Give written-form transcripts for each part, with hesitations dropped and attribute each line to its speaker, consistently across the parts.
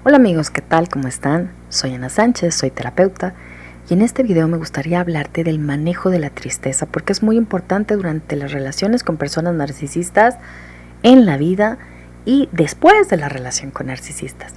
Speaker 1: Hola amigos, ¿qué tal? ¿Cómo están? Soy Ana Sánchez, soy terapeuta y en este video me gustaría hablarte del manejo de la tristeza porque es muy importante durante las relaciones con personas narcisistas, en la vida y después de la relación con narcisistas.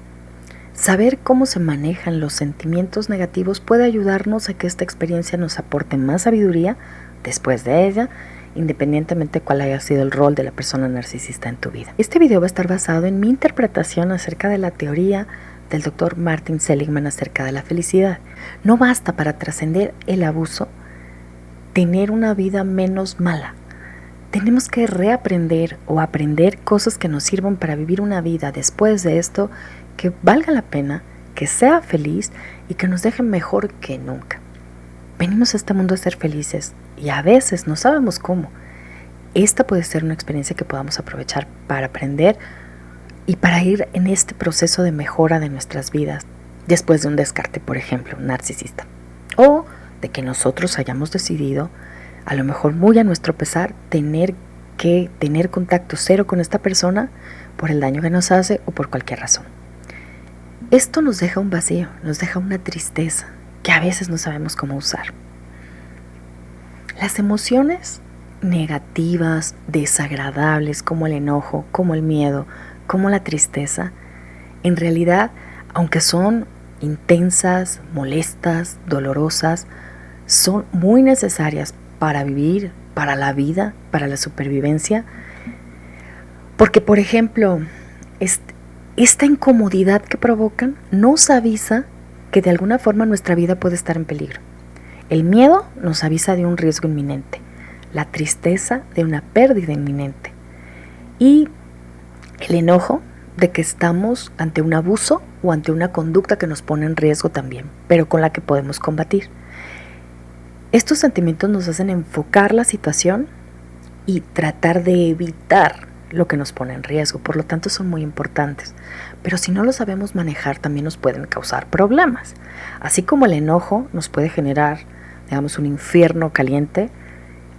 Speaker 1: Saber cómo se manejan los sentimientos negativos puede ayudarnos a que esta experiencia nos aporte más sabiduría después de ella, independientemente de cuál haya sido el rol de la persona narcisista en tu vida. Este video va a estar basado en mi interpretación acerca de la teoría del Dr. Martin Seligman acerca de la felicidad. No basta para trascender el abuso tener una vida menos mala. Tenemos que reaprender o aprender cosas que nos sirvan para vivir una vida después de esto que valga la pena, que sea feliz y que nos deje mejor que nunca. Venimos a este mundo a ser felices y a veces no sabemos cómo. Esta puede ser una experiencia que podamos aprovechar para aprender y para ir en este proceso de mejora de nuestras vidas después de un descarte, por ejemplo, narcisista. O de que nosotros hayamos decidido, a lo mejor muy a nuestro pesar, tener que tener contacto cero con esta persona por el daño que nos hace o por cualquier razón. Esto nos deja un vacío, nos deja una tristeza que a veces no sabemos cómo usar. Las emociones negativas, desagradables, como el enojo, como el miedo, como la tristeza, en realidad, aunque son intensas, molestas, dolorosas, son muy necesarias para vivir, para la vida, para la supervivencia, porque, por ejemplo, esta incomodidad que provocan nos avisa que de alguna forma nuestra vida puede estar en peligro. El miedo nos avisa de un riesgo inminente, la tristeza de una pérdida inminente y el enojo de que estamos ante un abuso o ante una conducta que nos pone en riesgo también, pero con la que podemos combatir. Estos sentimientos nos hacen enfocar la situación y tratar de evitar lo que nos pone en riesgo, por lo tanto son muy importantes, pero si no lo sabemos manejar también nos pueden causar problemas. Así como el enojo nos puede generar, digamos, un infierno caliente,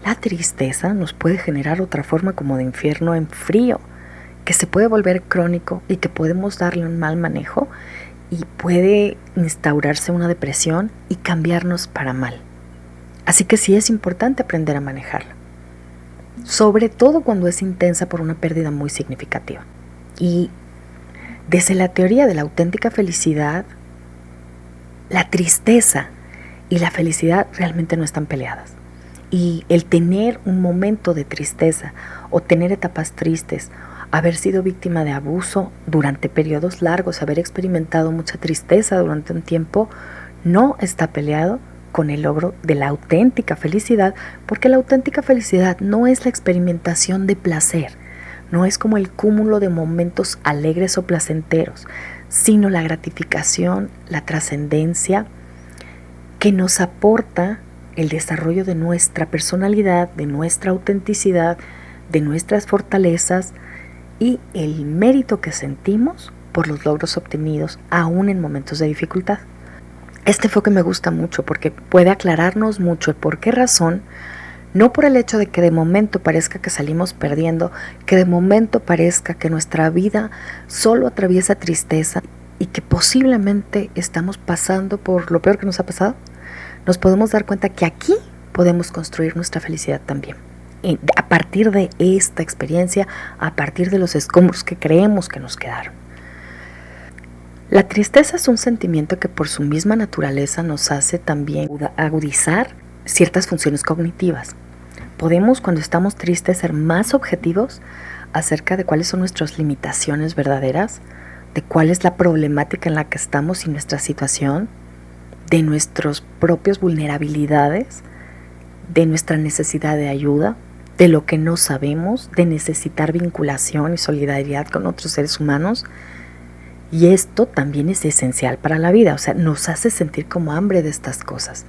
Speaker 1: la tristeza nos puede generar otra forma como de infierno en frío, que se puede volver crónico y que podemos darle un mal manejo y puede instaurarse una depresión y cambiarnos para mal. Así que sí es importante aprender a manejarla, sobre todo cuando es intensa por una pérdida muy significativa. Y desde la teoría de la auténtica felicidad, la tristeza y la felicidad realmente no están peleadas. Y el tener un momento de tristeza o tener etapas tristes, haber sido víctima de abuso durante periodos largos, haber experimentado mucha tristeza durante un tiempo, no está peleado con el logro de la auténtica felicidad, porque la auténtica felicidad no es la experimentación de placer, no es como el cúmulo de momentos alegres o placenteros, sino la gratificación, la trascendencia que nos aporta el desarrollo de nuestra personalidad, de nuestra autenticidad, de nuestras fortalezas y el mérito que sentimos por los logros obtenidos aún en momentos de dificultad. Este enfoque me gusta mucho porque puede aclararnos mucho el por qué razón, no por el hecho de que de momento parezca que salimos perdiendo, que de momento parezca que nuestra vida solo atraviesa tristeza y que posiblemente estamos pasando por lo peor que nos ha pasado, nos podemos dar cuenta que aquí podemos construir nuestra felicidad también. A partir de esta experiencia, a partir de los escombros que creemos que nos quedaron. La tristeza es un sentimiento que por su misma naturaleza nos hace también agudizar ciertas funciones cognitivas. Podemos, cuando estamos tristes, ser más objetivos acerca de cuáles son nuestras limitaciones verdaderas, de cuál es la problemática en la que estamos y nuestra situación, de nuestras propias vulnerabilidades, de nuestra necesidad de ayuda, de lo que no sabemos, de necesitar vinculación y solidaridad con otros seres humanos. Y esto también es esencial para la vida, o sea, nos hace sentir como hambre de estas cosas.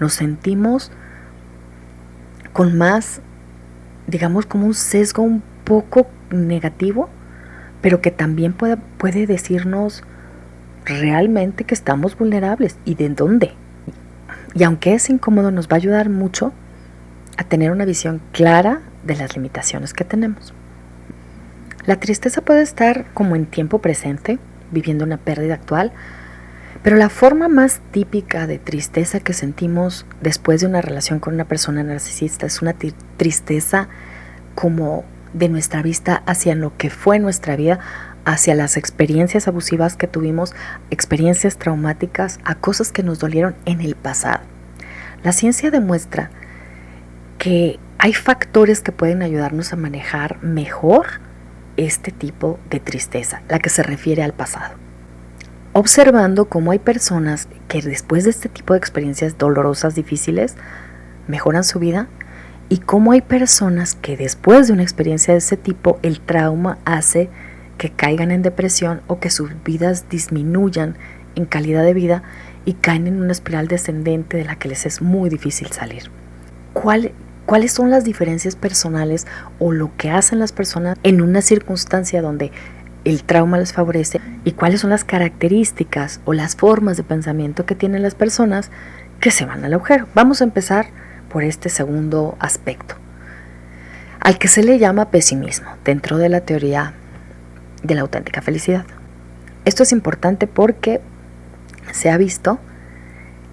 Speaker 1: Nos sentimos con más, digamos, como un sesgo un poco negativo, pero que también puede decirnos realmente que estamos vulnerables y de dónde. Y aunque es incómodo, nos va a ayudar mucho a tener una visión clara de las limitaciones que tenemos. La tristeza puede estar como en tiempo presente, viviendo una pérdida actual. Pero la forma más típica de tristeza que sentimos después de una relación con una persona narcisista es una tristeza como de nuestra vista hacia lo que fue nuestra vida, hacia las experiencias abusivas que tuvimos, experiencias traumáticas, a cosas que nos dolieron en el pasado. La ciencia demuestra que hay factores que pueden ayudarnos a manejar mejor este tipo de tristeza, la que se refiere al pasado. Observando cómo hay personas que después de este tipo de experiencias dolorosas, difíciles, mejoran su vida, y cómo hay personas que después de una experiencia de ese tipo, el trauma hace que caigan en depresión o que sus vidas disminuyan en calidad de vida y caen en una espiral descendente de la que les es muy difícil salir. ¿Cuáles son las diferencias personales o lo que hacen las personas en una circunstancia donde el trauma les favorece, y cuáles son las características o las formas de pensamiento que tienen las personas que se van al agujero? Vamos a empezar por este segundo aspecto, al que se le llama pesimismo dentro de la teoría de la auténtica felicidad. Esto es importante porque se ha visto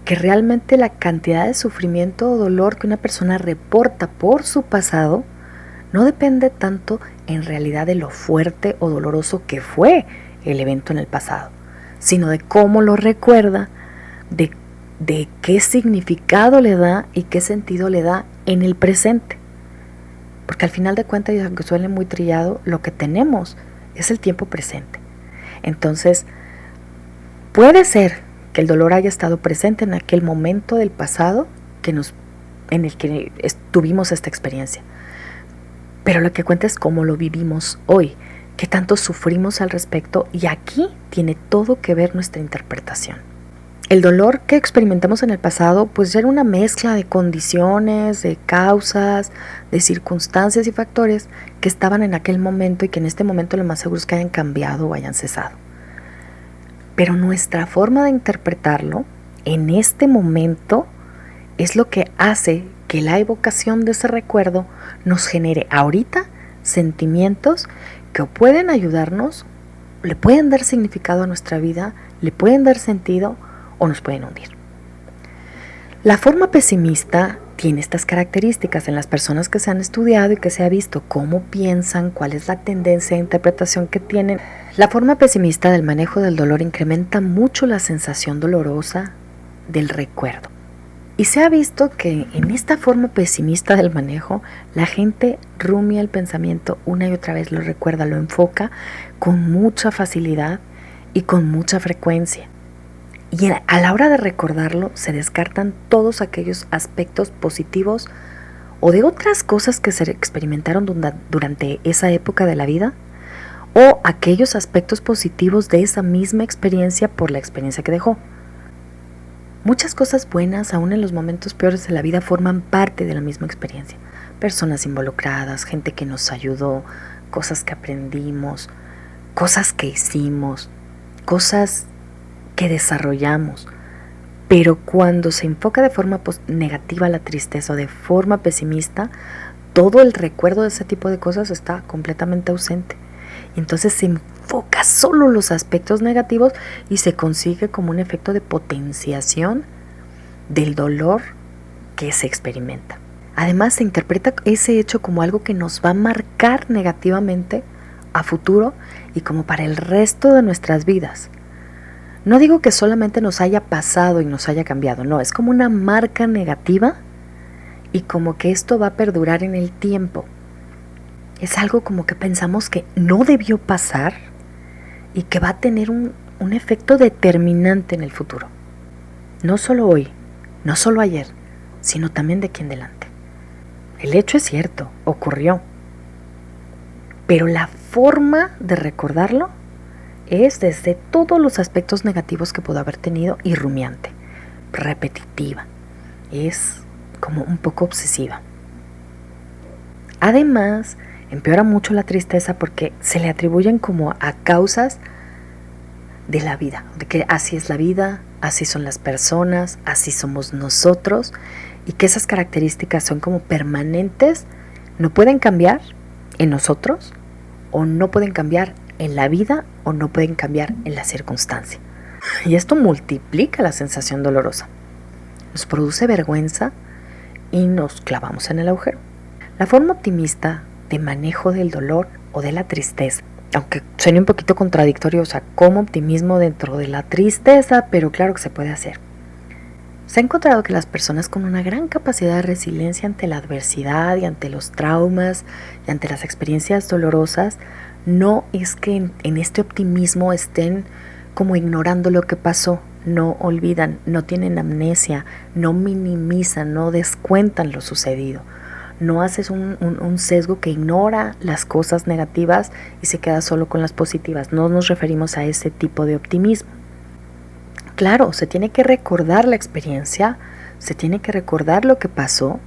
Speaker 1: que realmente la cantidad de sufrimiento o dolor que una persona reporta por su pasado no depende tanto en realidad de lo fuerte o doloroso que fue el evento en el pasado, sino de cómo lo recuerda, de qué significado le da y qué sentido le da en el presente. Porque al final de cuentas, y aunque suene muy trillado, lo que tenemos es el tiempo presente. Entonces, puede ser que el dolor haya estado presente en aquel momento del pasado en el que tuvimos esta experiencia. Pero lo que cuenta es cómo lo vivimos hoy, qué tanto sufrimos al respecto, y aquí tiene todo que ver nuestra interpretación. El dolor que experimentamos en el pasado pues era una mezcla de condiciones, de causas, de circunstancias y factores que estaban en aquel momento y que en este momento lo más seguro es que hayan cambiado o hayan cesado. Pero nuestra forma de interpretarlo en este momento es lo que hace que la evocación de ese recuerdo nos genere ahorita sentimientos que pueden ayudarnos, le pueden dar significado a nuestra vida, le pueden dar sentido o nos pueden hundir. La forma pesimista tiene estas características en las personas que se han estudiado y que se ha visto cómo piensan, cuál es la tendencia de interpretación que tienen. La forma pesimista del manejo del dolor incrementa mucho la sensación dolorosa del recuerdo. Y se ha visto que en esta forma pesimista del manejo, la gente rumia el pensamiento una y otra vez, lo recuerda, lo enfoca con mucha facilidad y con mucha frecuencia. Y a la hora de recordarlo, se descartan todos aquellos aspectos positivos o de otras cosas que se experimentaron durante esa época de la vida, o aquellos aspectos positivos de esa misma experiencia por la experiencia que dejó. Muchas cosas buenas, aún en los momentos peores de la vida, forman parte de la misma experiencia. Personas involucradas, gente que nos ayudó, cosas que aprendimos, cosas que hicimos, cosas que desarrollamos. Pero cuando se enfoca de forma negativa la tristeza o de forma pesimista, todo el recuerdo de ese tipo de cosas está completamente ausente. Entonces se enfoca solo los aspectos negativos y se consigue como un efecto de potenciación del dolor que se experimenta. Además, se interpreta ese hecho como algo que nos va a marcar negativamente a futuro y como para el resto de nuestras vidas. No digo que solamente nos haya pasado y nos haya cambiado, no, es como una marca negativa y como que esto va a perdurar en el tiempo. Es algo como que pensamos que no debió pasar y que va a tener un efecto determinante en el futuro. No solo hoy, no solo ayer, sino también de aquí en adelante. El hecho es cierto, ocurrió. Pero la forma de recordarlo es desde todos los aspectos negativos que pudo haber tenido y rumiante, repetitiva. Es como un poco obsesiva. Además, empeora mucho la tristeza porque se le atribuyen como a causas de la vida, de que así es la vida, así son las personas, así somos nosotros, y que esas características son como permanentes, no pueden cambiar en nosotros o no pueden cambiar en la vida o no pueden cambiar en la circunstancia. Y esto multiplica la sensación dolorosa. Nos produce vergüenza y nos clavamos en el agujero. La forma optimista de manejo del dolor o de la tristeza, aunque suene un poquito contradictorio, o sea, como optimismo dentro de la tristeza, pero claro que se puede hacer. Se ha encontrado que las personas con una gran capacidad de resiliencia ante la adversidad y ante los traumas y ante las experiencias dolorosas, no es que en este optimismo estén como ignorando lo que pasó, no olvidan, no tienen amnesia, no minimizan, no descuentan lo sucedido. No haces un sesgo que ignora las cosas negativas y se queda solo con las positivas. No nos referimos a ese tipo de optimismo. Claro, se tiene que recordar la experiencia, se tiene que recordar lo que pasó,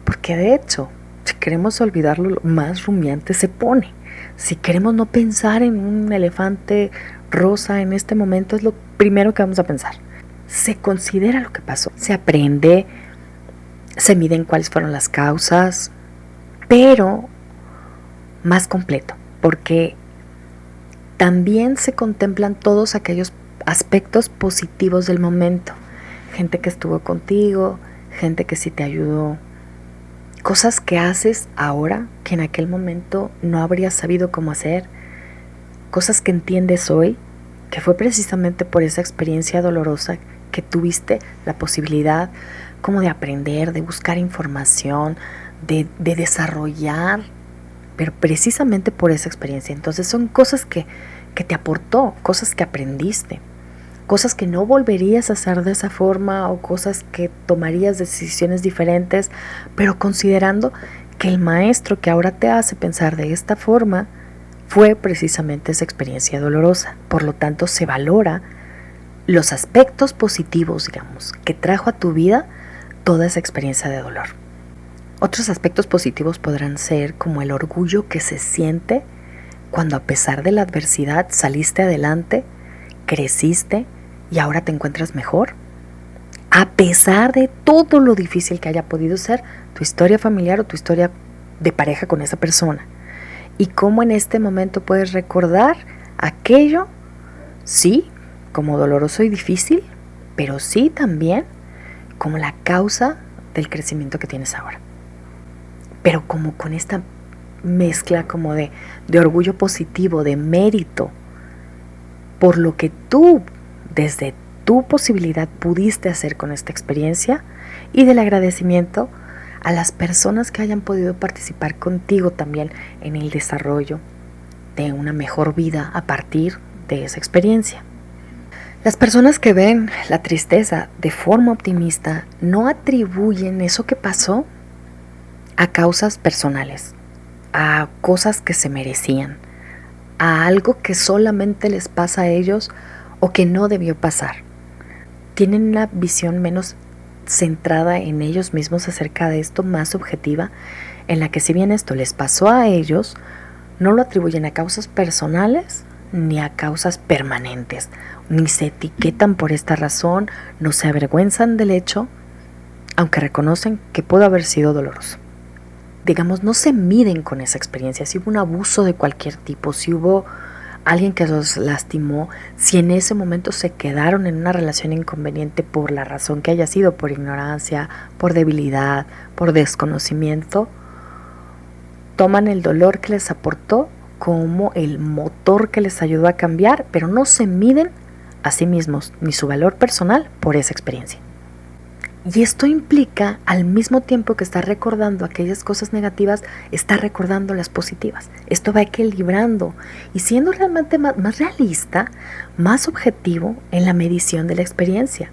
Speaker 1: porque de hecho, si queremos olvidarlo, lo más rumiante se pone. Si queremos no pensar en un elefante rosa en este momento, es lo primero que vamos a pensar. Se considera lo que pasó, se aprende, se miden cuáles fueron las causas, pero más completo, porque también se contemplan todos aquellos aspectos positivos del momento. Gente que estuvo contigo, gente que sí te ayudó, cosas que haces ahora que en aquel momento no habrías sabido cómo hacer, cosas que entiendes hoy, que fue precisamente por esa experiencia dolorosa que tuviste la posibilidad como de aprender, de buscar información, de desarrollar, pero precisamente por esa experiencia. Entonces son cosas que te aportó, cosas que aprendiste, cosas que no volverías a hacer de esa forma o cosas que tomarías decisiones diferentes, pero considerando que el maestro que ahora te hace pensar de esta forma fue precisamente esa experiencia dolorosa. Por lo tanto, se valora los aspectos positivos, digamos, que trajo a tu vida toda esa experiencia de dolor. Otros aspectos positivos podrán ser como el orgullo que se siente cuando a pesar de la adversidad saliste adelante, creciste y ahora te encuentras mejor. A pesar de todo lo difícil que haya podido ser tu historia familiar o tu historia de pareja con esa persona. Y cómo en este momento puedes recordar aquello, sí, como doloroso y difícil, pero sí también como la causa del crecimiento que tienes ahora. Pero como con esta mezcla como de orgullo positivo, de mérito, por lo que tú, desde tu posibilidad, pudiste hacer con esta experiencia, y del agradecimiento a las personas que hayan podido participar contigo también en el desarrollo de una mejor vida a partir de esa experiencia. Las personas que ven la tristeza de forma optimista no atribuyen eso que pasó a causas personales, a cosas que se merecían, a algo que solamente les pasa a ellos o que no debió pasar. Tienen una visión menos centrada en ellos mismos acerca de esto, más objetiva, en la que si bien esto les pasó a ellos, no lo atribuyen a causas personales ni a causas permanentes, ni se etiquetan por esta razón, no se avergüenzan del hecho, aunque reconocen que pudo haber sido doloroso. Digamos, no se miden con esa experiencia, si hubo un abuso de cualquier tipo, si hubo alguien que los lastimó, si en ese momento se quedaron en una relación inconveniente por la razón que haya sido, por ignorancia, por debilidad, por desconocimiento, toman el dolor que les aportó como el motor que les ayudó a cambiar, pero no se miden a sí mismos ni su valor personal por esa experiencia. Y esto implica, al mismo tiempo que está recordando aquellas cosas negativas, está recordando las positivas. Esto va equilibrando y siendo realmente más realista, más objetivo en la medición de la experiencia,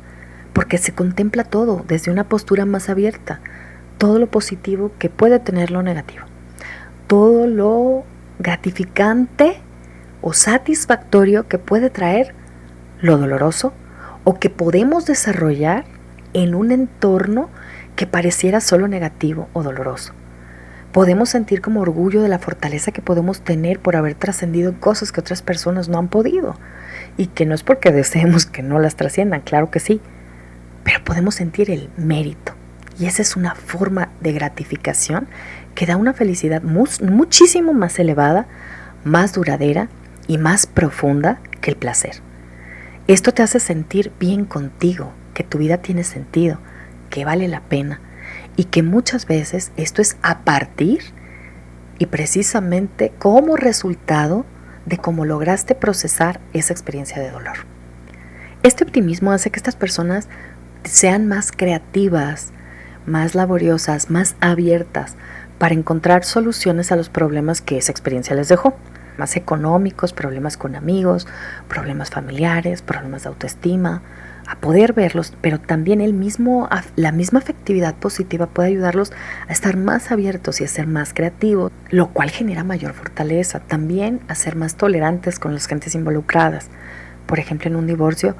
Speaker 1: porque se contempla todo desde una postura más abierta, todo lo positivo que puede tener lo negativo, todo lo gratificante o satisfactorio que puede traer lo doloroso o que podemos desarrollar en un entorno que pareciera solo negativo o doloroso. Podemos sentir como orgullo de la fortaleza que podemos tener por haber trascendido cosas que otras personas no han podido, y que no es porque deseemos que no las trasciendan, claro que sí, pero podemos sentir el mérito, y esa es una forma de gratificación que da una felicidad muchísimo más elevada, más duradera y más profunda que el placer. Esto te hace sentir bien contigo, que tu vida tiene sentido, que vale la pena y que muchas veces esto es a partir y precisamente como resultado de cómo lograste procesar esa experiencia de dolor. Este optimismo hace que estas personas sean más creativas, más laboriosas, más abiertas para encontrar soluciones a los problemas que esa experiencia les dejó. Más económicos, problemas con amigos, problemas familiares, problemas de autoestima, a poder verlos, pero también la misma afectividad positiva puede ayudarlos a estar más abiertos y a ser más creativos, lo cual genera mayor fortaleza, también a ser más tolerantes con las gentes involucradas. Por ejemplo, en un divorcio,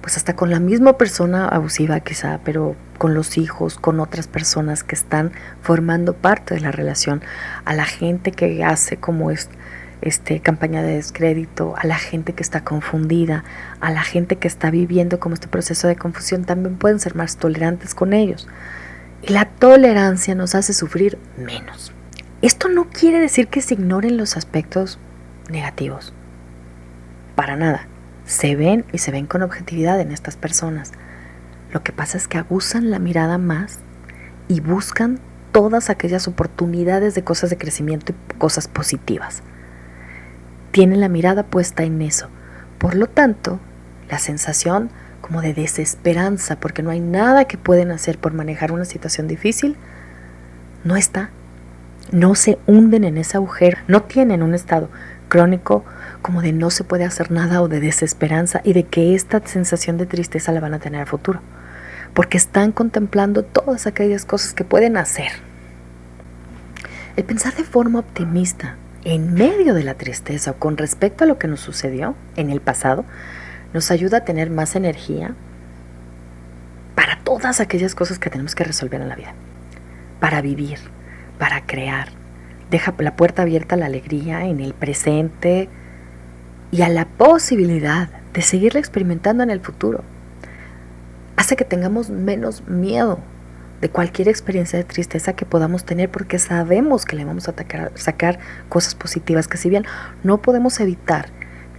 Speaker 1: pues hasta con la misma persona abusiva quizá, pero con los hijos, con otras personas que están formando parte de la relación, a la gente que hace como campaña de descrédito, a la gente que está confundida, a la gente que está viviendo como este proceso de confusión, también pueden ser más tolerantes con ellos. Y la tolerancia nos hace sufrir menos. Esto no quiere decir que se ignoren los aspectos negativos. Para nada. Se ven y se ven con objetividad en estas personas. Lo que pasa es que agusan la mirada más y buscan todas aquellas oportunidades de cosas de crecimiento y cosas positivas. Tienen la mirada puesta en eso. Por lo tanto, la sensación como de desesperanza, porque no hay nada que pueden hacer por manejar una situación difícil, no está. No se hunden en ese agujero, no tienen un estado crónico como de no se puede hacer nada o de desesperanza y de que esta sensación de tristeza la van a tener a futuro, porque están contemplando todas aquellas cosas que pueden hacer. El pensar de forma optimista en medio de la tristeza o con respecto a lo que nos sucedió en el pasado nos ayuda a tener más energía para todas aquellas cosas que tenemos que resolver en la vida, para vivir, para crear. Deja la puerta abierta a la alegría en el presente y a la posibilidad de seguirla experimentando en el futuro. Hace que tengamos menos miedo de cualquier experiencia de tristeza que podamos tener, porque sabemos que le vamos a sacar cosas positivas, que si bien no podemos evitar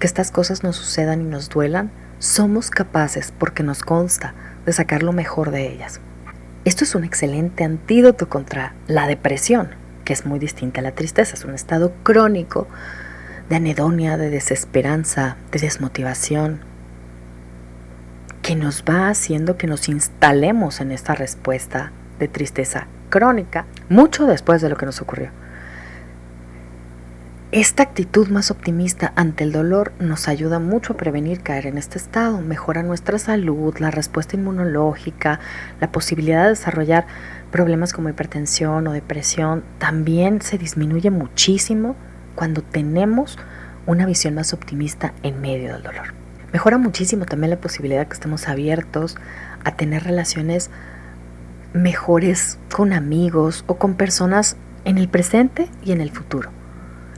Speaker 1: que estas cosas nos sucedan y nos duelan, somos capaces, porque nos consta, de sacar lo mejor de ellas. Esto es un excelente antídoto contra la depresión, que es muy distinta a la tristeza. Es un estado crónico de anedonia, de desesperanza, de desmotivación, que nos va haciendo que nos instalemos en esta respuesta de tristeza crónica mucho después de lo que nos ocurrió. Esta actitud más optimista ante el dolor nos ayuda mucho a prevenir caer en este estado, mejora nuestra salud, la respuesta inmunológica, la posibilidad de desarrollar problemas como hipertensión o depresión también se disminuye muchísimo cuando tenemos una visión más optimista en medio del dolor. Mejora muchísimo también la posibilidad de que estemos abiertos a tener relaciones mejores con amigos o con personas en el presente y en el futuro.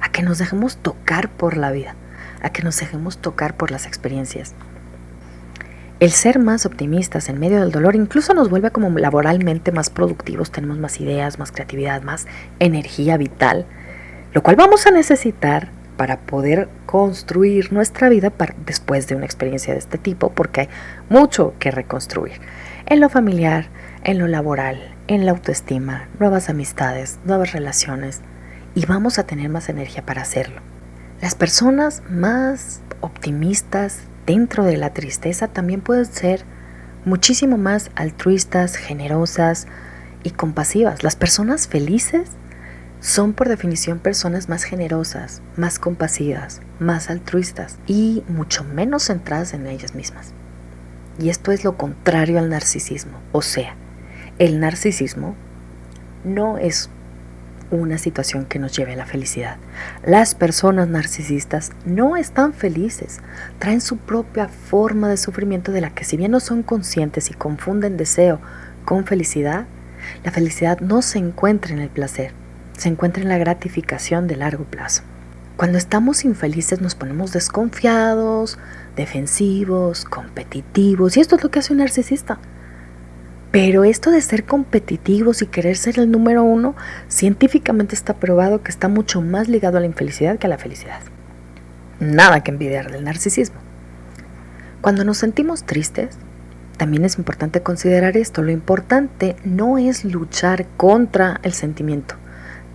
Speaker 1: A que nos dejemos tocar por la vida, a que nos dejemos tocar por las experiencias. El ser más optimistas en medio del dolor incluso nos vuelve como laboralmente más productivos, tenemos más ideas, más creatividad, más energía vital, lo cual vamos a necesitar para poder construir nuestra vida después de una experiencia de este tipo, porque hay mucho que reconstruir en lo familiar, en lo laboral, en la autoestima, nuevas amistades, nuevas relaciones, y vamos a tener más energía para hacerlo. Las personas más optimistas dentro de la tristeza también pueden ser muchísimo más altruistas, generosas y compasivas. Las personas felices son por definición personas más generosas, más compasivas, más altruistas y mucho menos centradas en ellas mismas. Y esto es lo contrario al narcisismo. O sea, el narcisismo no es una situación que nos lleve a la felicidad. Las personas narcisistas no están felices, traen su propia forma de sufrimiento de la que si bien no son conscientes y confunden deseo con felicidad, la felicidad no se encuentra en el placer, se encuentra en la gratificación de largo plazo. Cuando estamos infelices nos ponemos desconfiados, defensivos, competitivos, y esto es lo que hace un narcisista. Pero esto de ser competitivos y querer ser el número uno, científicamente está probado que está mucho más ligado a la infelicidad que a la felicidad. nada que envidiar del narcisismo. Cuando nos sentimos tristes, también es importante considerar esto. Lo importante no es luchar contra el sentimiento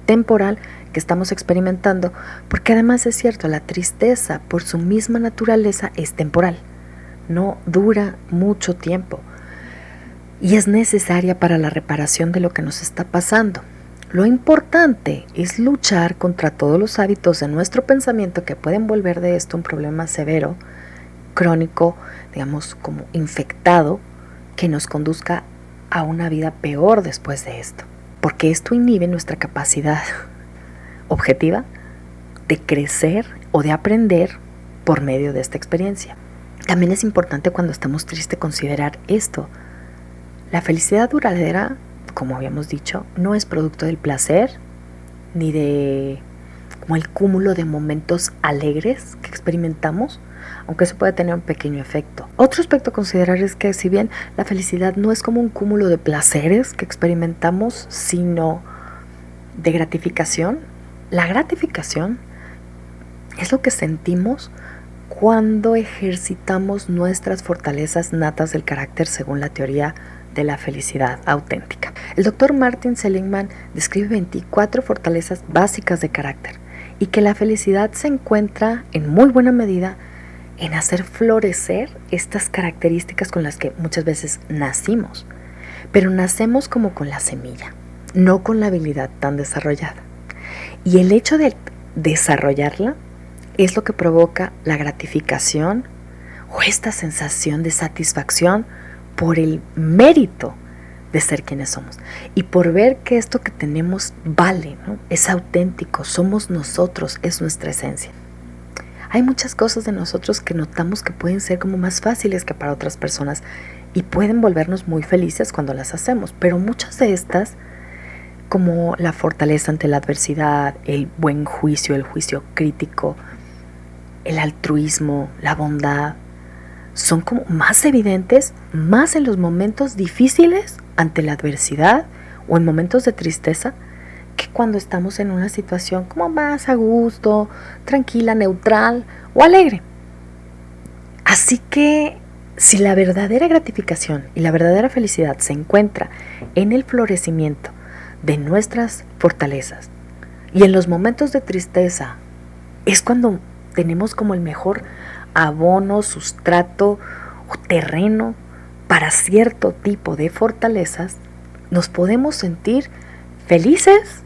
Speaker 1: temporal que estamos experimentando, porque además es cierto, la tristeza por su misma naturaleza es temporal, no dura mucho tiempo y es necesaria para la reparación de lo que nos está pasando. Lo importante es luchar contra todos los hábitos de nuestro pensamiento que pueden volver de esto un problema severo, crónico, digamos como infectado, que nos conduzca a una vida peor después de esto. Porque esto inhibe nuestra capacidad objetiva de crecer o de aprender por medio de esta experiencia. También es importante cuando estamos tristes considerar esto. La felicidad duradera, como habíamos dicho, no es producto del placer ni de como el cúmulo de momentos alegres que experimentamos, aunque eso puede tener un pequeño efecto. Otro aspecto a considerar es que si bien la felicidad no es como un cúmulo de placeres que experimentamos, sino de gratificación, la gratificación es lo que sentimos cuando ejercitamos nuestras fortalezas natas del carácter según la teoría de la felicidad auténtica. El doctor Martin Seligman describe 24 fortalezas básicas de carácter y que la felicidad se encuentra en muy buena medida en hacer florecer estas características con las que muchas veces nacimos, pero nacemos como con la semilla, no con la habilidad tan desarrollada. Y el hecho de desarrollarla es lo que provoca la gratificación o esta sensación de satisfacción por el mérito de ser quienes somos y por ver que esto que tenemos vale, ¿no? Es auténtico, somos nosotros, es nuestra esencia. Hay muchas cosas de nosotros que notamos que pueden ser como más fáciles que para otras personas y pueden volvernos muy felices cuando las hacemos, pero muchas de estas, como la fortaleza ante la adversidad, el buen juicio, el juicio crítico, el altruismo, la bondad, son como más evidentes, más en los momentos difíciles ante la adversidad o en momentos de tristeza, que cuando estamos en una situación como más a gusto, tranquila, neutral o alegre. Así que si la verdadera gratificación y la verdadera felicidad se encuentra en el florecimiento de nuestras fortalezas y en los momentos de tristeza, es cuando tenemos como el mejor abono, sustrato o terreno para cierto tipo de fortalezas, nos podemos sentir felices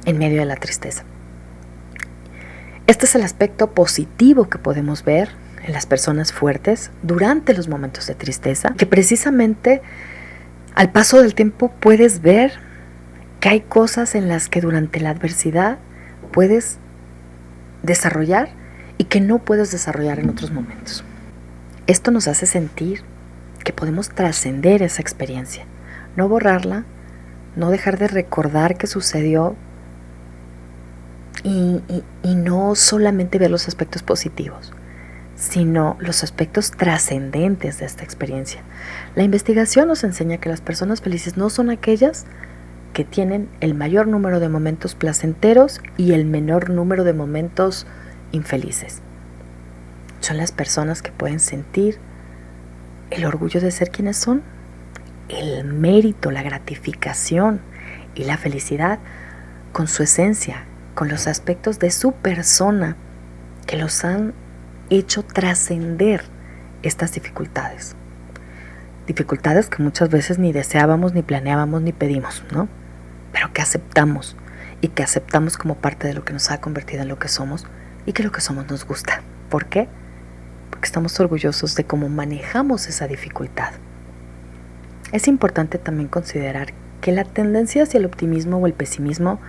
Speaker 1: en medio de la tristeza. Este es el aspecto positivo que podemos ver en las personas fuertes durante los momentos de tristeza, que precisamente al paso del tiempo puedes ver que hay cosas en las que durante la adversidad puedes desarrollar y que no puedes desarrollar en otros momentos. Esto nos hace sentir que podemos trascender esa experiencia, no borrarla, no dejar de recordar qué sucedió y no solamente ver los aspectos positivos, sino los aspectos trascendentes de esta experiencia. La investigación nos enseña que las personas felices no son aquellas que tienen el mayor número de momentos placenteros y el menor número de momentos infelices. Son las personas que pueden sentir el orgullo de ser quienes son, el mérito, la gratificación y la felicidad con su esencia, con los aspectos de su persona que los han hecho trascender estas dificultades. Dificultades que muchas veces ni deseábamos, ni planeábamos, ni pedimos, ¿no? Pero que aceptamos y que aceptamos como parte de lo que nos ha convertido en lo que somos y que lo que somos nos gusta. ¿Por qué? Porque estamos orgullosos de cómo manejamos esa dificultad. Es importante también considerar que la tendencia hacia el optimismo o el pesimismo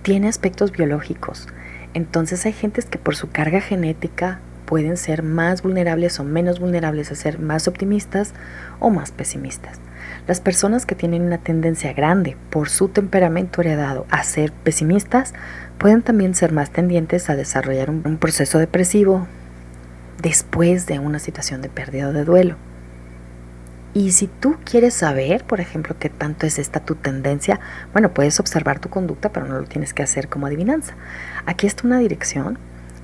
Speaker 1: tiene aspectos biológicos. Entonces hay gentes que por su carga genética pueden ser más vulnerables o menos vulnerables a ser más optimistas o más pesimistas. Las personas que tienen una tendencia grande por su temperamento heredado a ser pesimistas pueden también ser más tendientes a desarrollar un proceso depresivo después de una situación de pérdida o de duelo. Y si tú quieres saber, por ejemplo, qué tanto es esta tu tendencia, bueno, puedes observar tu conducta, pero no lo tienes que hacer como adivinanza. Aquí está una dirección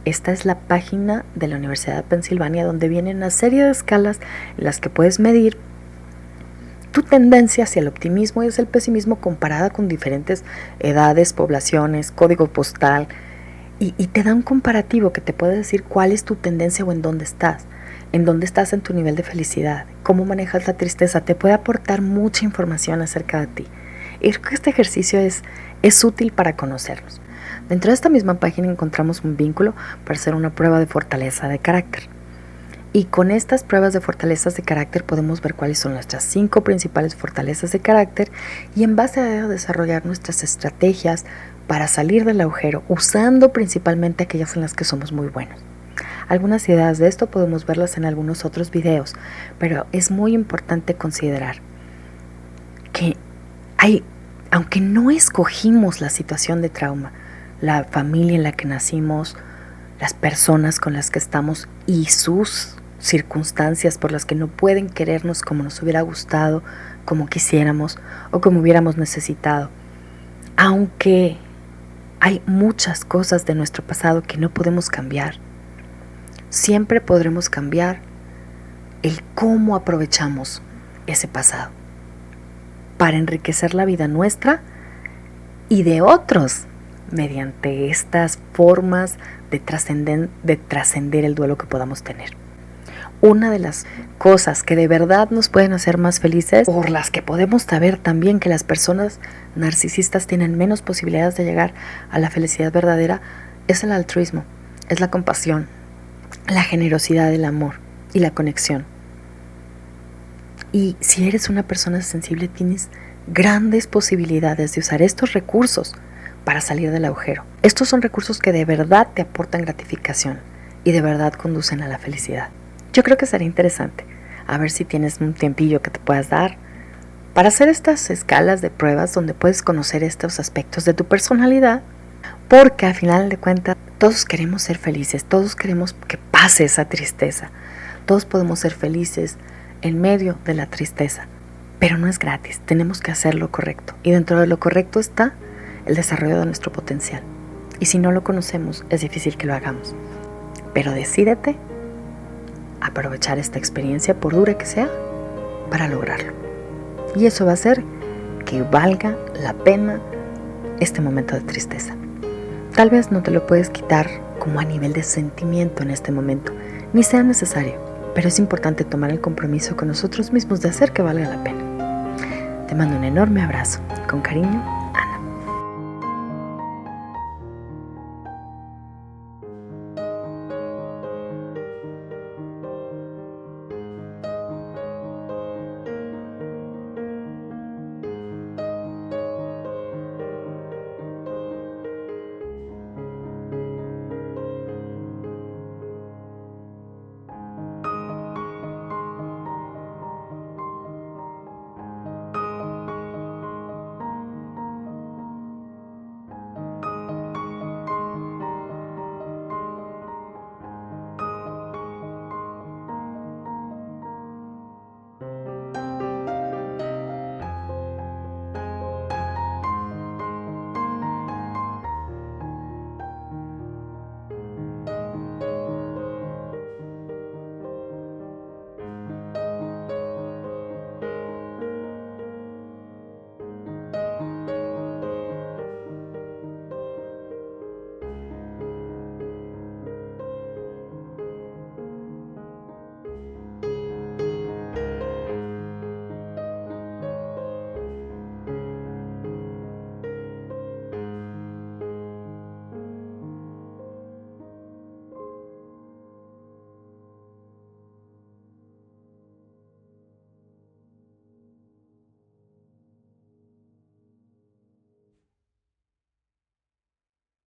Speaker 1: Esta es la página de la Universidad de Pensilvania donde viene una serie de escalas en las que puedes medir tu tendencia hacia el optimismo y hacia el pesimismo comparada con diferentes edades, poblaciones, código postal, y te da un comparativo que te puede decir cuál es tu tendencia o en dónde estás en tu nivel de felicidad, cómo manejas la tristeza. Te puede aportar mucha información acerca de ti. Y creo que este ejercicio es útil para conocernos. Dentro de esta misma página encontramos un vínculo para hacer una prueba de fortaleza de carácter. Y con estas pruebas de fortalezas de carácter podemos ver cuáles son nuestras 5 principales fortalezas de carácter y en base a ello desarrollar nuestras estrategias para salir del agujero, usando principalmente aquellas en las que somos muy buenos. Algunas ideas de esto podemos verlas en algunos otros videos, pero es muy importante considerar que aunque no escogimos la situación de trauma, la familia en la que nacimos, las personas con las que estamos y sus circunstancias por las que no pueden querernos como nos hubiera gustado, como quisiéramos o como hubiéramos necesitado. Aunque hay muchas cosas de nuestro pasado que no podemos cambiar, siempre podremos cambiar el cómo aprovechamos ese pasado para enriquecer la vida nuestra y de otros mediante estas formas de trascender el duelo que podamos tener. Una de las cosas que de verdad nos pueden hacer más felices, por las que podemos saber también que las personas narcisistas tienen menos posibilidades de llegar a la felicidad verdadera, es el altruismo, es la compasión, la generosidad, el amor y la conexión. Y si eres una persona sensible, tienes grandes posibilidades de usar estos recursos para salir del agujero. Estos son recursos que de verdad te aportan gratificación y de verdad conducen a la felicidad. Yo creo que sería interesante a ver si tienes un tiempillo que te puedas dar para hacer estas escalas de pruebas donde puedes conocer estos aspectos de tu personalidad, porque al final de cuentas todos queremos ser felices, todos queremos que pase esa tristeza, todos podemos ser felices en medio de la tristeza, pero no es gratis, tenemos que hacer lo correcto y dentro de lo correcto está el desarrollo de nuestro potencial y si no lo conocemos es difícil que lo hagamos, pero decídete a aprovechar esta experiencia por dura que sea para lograrlo y eso va a hacer que valga la pena este momento de tristeza. Tal vez no te lo puedes quitar como a nivel de sentimiento en este momento, ni sea necesario, pero es importante tomar el compromiso con nosotros mismos de hacer que valga la pena. Te mando un enorme abrazo. Con cariño,